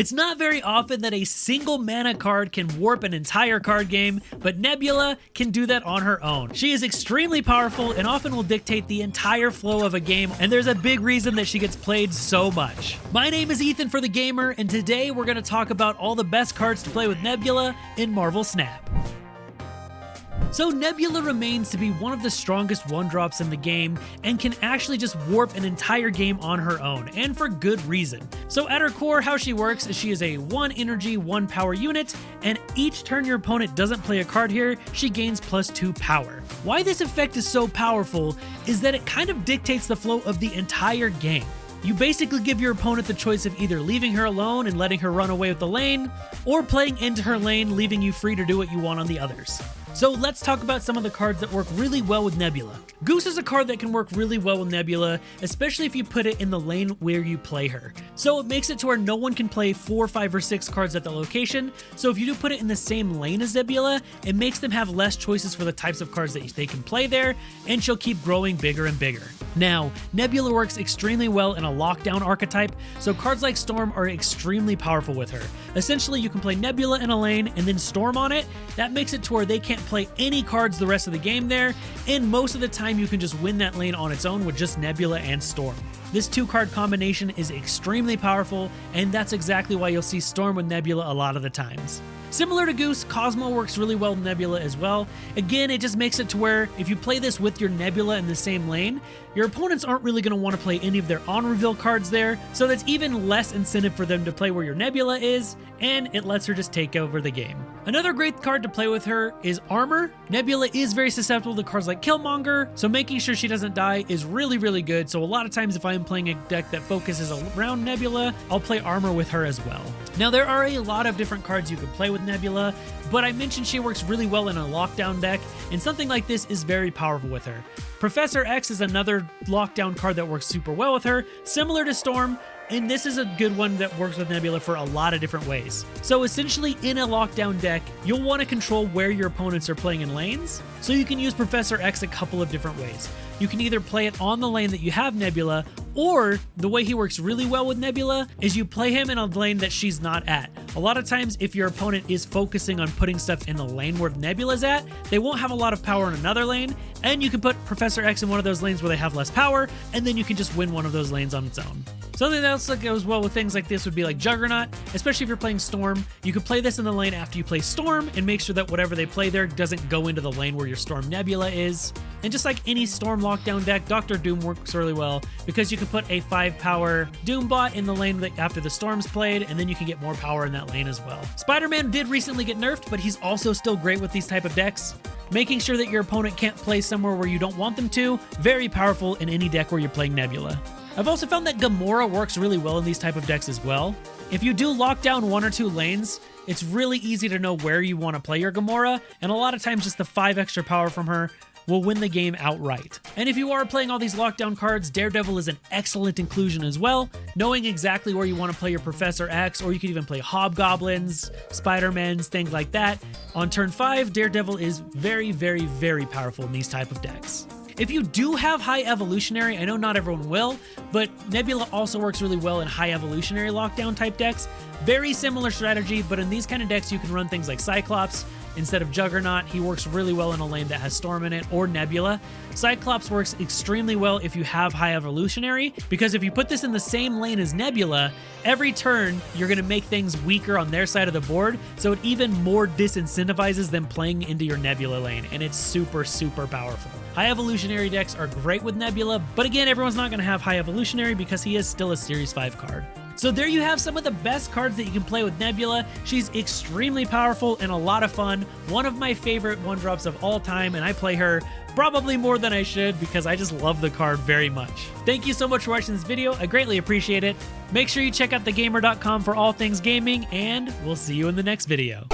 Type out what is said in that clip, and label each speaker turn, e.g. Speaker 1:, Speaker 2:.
Speaker 1: It's not very often that a single mana card can warp an entire card game, but Nebula can do that on her own. She is extremely powerful and often will dictate the entire flow of a game, and there's a big reason that she gets played so much. My name is Ethan for the Gamer, and today we're going to talk about all the best cards to play with Nebula in Marvel Snap. So Nebula remains to be one of the strongest 1-drops in the game and can actually just warp an entire game on her own, and for good reason. So at her core, how she works is she is a 1 energy, 1 power unit, and each turn your opponent doesn't play a card here, she gains +2 power. Why this effect is so powerful is that it kind of dictates the flow of the entire game. You basically give your opponent the choice of either leaving her alone and letting her run away with the lane, or playing into her lane, leaving you free to do what you want on the others. So let's talk about some of the cards that work really well with Nebula. Goose is a card that can work really well with Nebula, especially if you put it in the lane where you play her. So it makes it to where no one can play 4, 5, or 6 cards at the location, so if you do put it in the same lane as Nebula, it makes them have less choices for the types of cards that they can play there, and she'll keep growing bigger and bigger. Now, Nebula works extremely well in a lockdown archetype, so cards like Storm are extremely powerful with her. Essentially, you can play Nebula in a lane and then Storm on it. That makes it to where they can't play any cards the rest of the game there, and most of the time you can just win that lane on its own with just Nebula and Storm. This 2-card combination is extremely powerful, and that's exactly why you'll see Storm with Nebula a lot of the times. Similar to Goose, Cosmo works really well with Nebula as well. Again, it just makes it to where if you play this with your Nebula in the same lane, your opponents aren't really going to want to play any of their on-reveal cards there, so that's even less incentive for them to play where your Nebula is, and it lets her just take over the game. Another great card to play with her is Armor. Nebula is very susceptible to cards like Killmonger, so making sure she doesn't die is really, really good. So a lot of times if I'm playing a deck that focuses around Nebula, I'll play Armor with her as well. Now there are a lot of different cards you can play with Nebula, but I mentioned she works really well in a lockdown deck, and something like this is very powerful with her. Professor X is another lockdown card that works super well with her, similar to Storm, and this is a good one that works with Nebula for a lot of different ways. So essentially in a lockdown deck, you'll want to control where your opponents are playing in lanes, so you can use Professor X a couple of different ways. You can either play it on the lane that you have Nebula, or the way he works really well with Nebula is you play him in a lane that she's not at. A lot of times if your opponent is focusing on putting stuff in the lane where Nebula's at, they won't have a lot of power in another lane, and you can put Professor X in one of those lanes where they have less power, and then you can just win one of those lanes on its own. Something else that goes well with things like this would be like Juggernaut, especially if you're playing Storm. You could play this in the lane after you play Storm and make sure that whatever they play there doesn't go into the lane where your Storm Nebula is. And just like any Storm lockdown deck, Dr. Doom works really well because you can put a 5-power Doom bot in the lane after the Storm's played, and then you can get more power in that lane as well. Spider-Man did recently get nerfed, but he's also still great with these type of decks. Making sure that your opponent can't play somewhere where you don't want them to, very powerful in any deck where you're playing Nebula. I've also found that Gamora works really well in these type of decks as well. If you do lock down 1 or 2 lanes, it's really easy to know where you want to play your Gamora, and a lot of times just the 5 extra power from her will win the game outright. And if you are playing all these lockdown cards, Daredevil is an excellent inclusion as well. Knowing exactly where you want to play your Professor X, or you could even play Hobgoblins, Spider-Mans, things like that. On turn 5, Daredevil is very, very, very powerful in these type of decks. If you do have high evolutionary, I know not everyone will, but Nebula also works really well in high evolutionary lockdown type decks. Very similar strategy, but in these kind of decks you can run things like Cyclops instead of Juggernaut. He works really well in a lane that has Storm in it, or Nebula. Cyclops works extremely well if you have high evolutionary, because if you put this in the same lane as Nebula, every turn you're going to make things weaker on their side of the board, so it even more disincentivizes them playing into your Nebula lane, and it's super, super powerful. High evolutionary decks are great with Nebula, but again, everyone's not going to have high evolutionary because he is still a Series 5 card. So there you have some of the best cards that you can play with Nebula. She's extremely powerful and a lot of fun. One of my favorite 1-drops of all time, and I play her probably more than I should because I just love the card very much. Thank you so much for watching this video. I greatly appreciate it. Make sure you check out thegamer.com for all things gaming, and we'll see you in the next video.